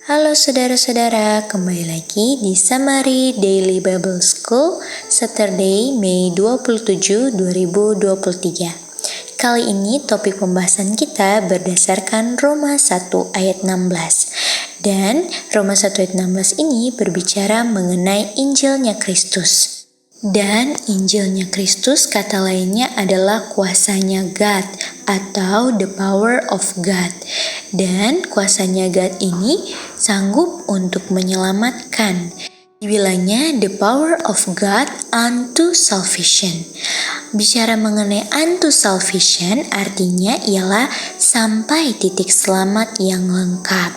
Halo saudara-saudara, kembali lagi di Summary Daily Bible School Saturday, Mei 27, 2023. Kali ini topik pembahasan kita berdasarkan Roma 1 ayat 16. Dan Roma 1 ayat 16 ini berbicara mengenai Injilnya Kristus. Dan Injilnya Kristus kata lainnya adalah kuasanya God atau the power of God. Dan kuasanya God ini sanggup untuk menyelamatkan. Dibilangnya the power of God unto salvation. Bicara mengenai unto salvation artinya ialah sampai titik selamat yang lengkap.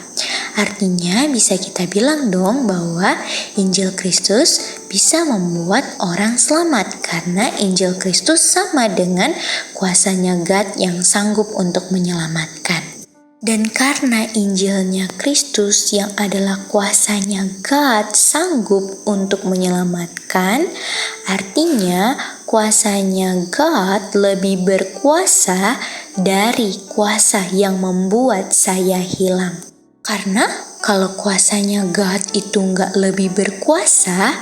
Artinya bisa kita bilang dong bahwa Injil Kristus bisa membuat orang selamat karena Injil Kristus sama dengan kuasanya God yang sanggup untuk menyelamatkan. Dan karena Injilnya Kristus yang adalah kuasanya God sanggup untuk menyelamatkan, artinya kuasanya God lebih berkuasa dari kuasa yang membuat saya hilang. Karena kalau kuasanya God itu nggak lebih berkuasa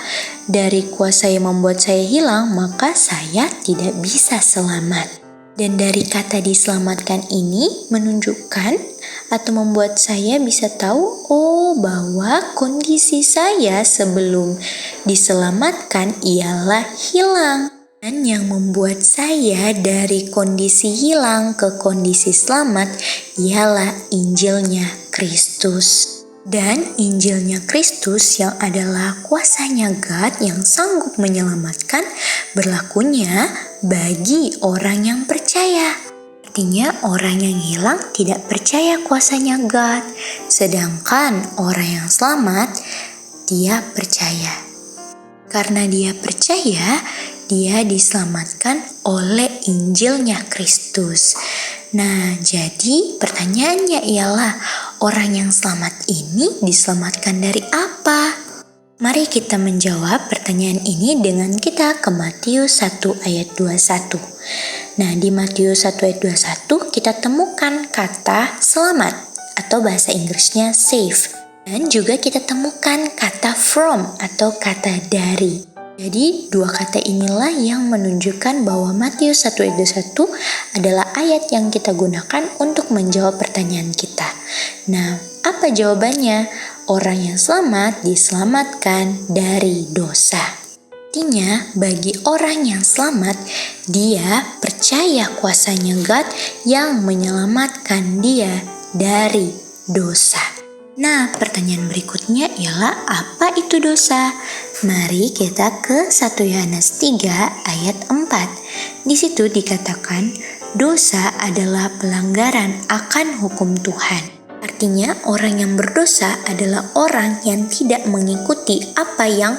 dari kuasa yang membuat saya hilang, maka saya tidak bisa selamat. Dan dari kata diselamatkan ini menunjukkan atau membuat saya bisa tahu bahwa kondisi saya sebelum diselamatkan ialah hilang. Dan yang membuat saya dari kondisi hilang ke kondisi selamat ialah Injilnya Kristus. Dan Injilnya Kristus yang adalah kuasanya God yang sanggup menyelamatkan berlakunya bagi orang yang percaya. Artinya orang yang hilang tidak percaya kuasanya God, sedangkan orang yang selamat dia percaya. Karena dia percaya, dia diselamatkan oleh Injilnya Kristus. Nah, jadi pertanyaannya ialah orang yang selamat ini diselamatkan dari apa? Mari kita menjawab pertanyaan ini dengan kita ke Matius 1 ayat 21. Nah, di Matius 1 ayat 21 kita temukan kata selamat atau bahasa Inggrisnya save. Dan juga kita temukan kata from atau kata dari. Jadi dua kata inilah yang menunjukkan bahwa Matius 1 ayat 21 adalah ayat yang kita gunakan untuk menjawab pertanyaan kita. Nah, apa jawabannya? Orang yang selamat diselamatkan dari dosa. Artinya bagi orang yang selamat, dia percaya kuasanya God yang menyelamatkan dia dari dosa. Nah, pertanyaan berikutnya ialah apa itu dosa? Mari kita ke 1 Yohanes 3 ayat 4. Di situ dikatakan, dosa adalah pelanggaran akan hukum Tuhan. Artinya orang yang berdosa adalah orang yang tidak mengikuti apa yang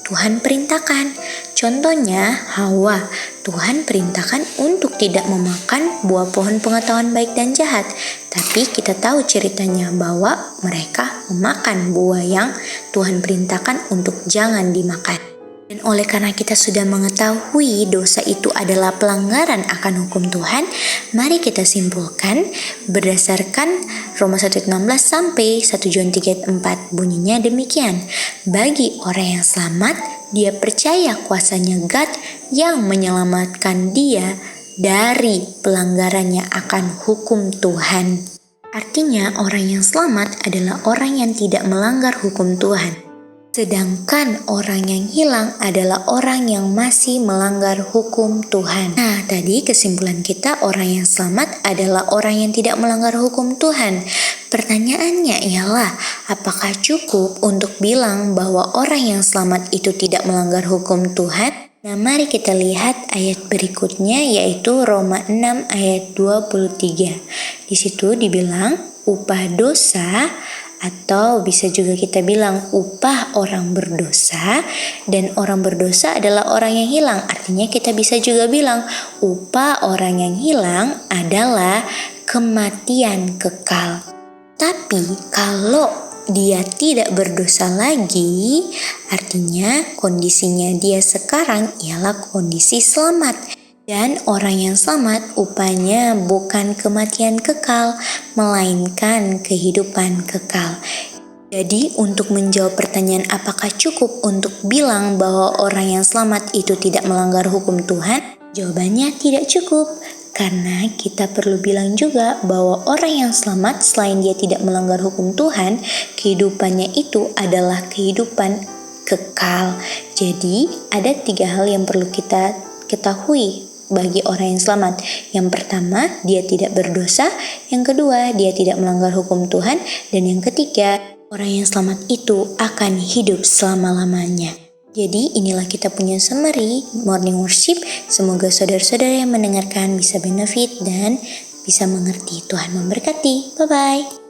Tuhan perintahkan. Contohnya Hawa, Tuhan perintahkan untuk tidak memakan buah pohon pengetahuan baik dan jahat. Tapi kita tahu ceritanya bahwa mereka memakan buah yang Tuhan perintahkan untuk jangan dimakan. Dan oleh karena kita sudah mengetahui dosa itu adalah pelanggaran akan hukum Tuhan, mari kita simpulkan berdasarkan Roma 1:16 sampai 1 John 3:4 bunyinya demikian. Bagi orang yang selamat, dia percaya kuasanya God yang menyelamatkan dia dari pelanggarannya akan hukum Tuhan. Artinya orang yang selamat adalah orang yang tidak melanggar hukum Tuhan. Sedangkan orang yang hilang adalah orang yang masih melanggar hukum Tuhan. Nah, tadi kesimpulan kita orang yang selamat adalah orang yang tidak melanggar hukum Tuhan. Pertanyaannya ialah, apakah cukup untuk bilang bahwa orang yang selamat itu tidak melanggar hukum Tuhan? Nah, mari kita lihat ayat berikutnya yaitu Roma 6 ayat 23. Di situ dibilang upah dosa atau bisa juga kita bilang upah orang berdosa, dan orang berdosa adalah orang yang hilang. Artinya kita bisa juga bilang upah orang yang hilang adalah kematian kekal. Tapi kalau dia tidak berdosa lagi, artinya kondisinya dia sekarang ialah kondisi selamat. Dan orang yang selamat upahnya bukan kematian kekal, melainkan kehidupan kekal. Jadi untuk menjawab pertanyaan apakah cukup untuk bilang bahwa orang yang selamat itu tidak melanggar hukum Tuhan, jawabannya tidak cukup. Karena kita perlu bilang juga bahwa orang yang selamat selain dia tidak melanggar hukum Tuhan, kehidupannya itu adalah kehidupan kekal. Jadi ada 3 hal yang perlu kita ketahui bagi orang yang selamat. Yang pertama, dia tidak berdosa. Yang kedua, dia tidak melanggar hukum Tuhan. Dan yang ketiga, orang yang selamat itu akan hidup selama-lamanya. Jadi inilah kita punya summary morning worship. Semoga saudara-saudara yang mendengarkan bisa benefit dan bisa mengerti. Tuhan memberkati. Bye-bye.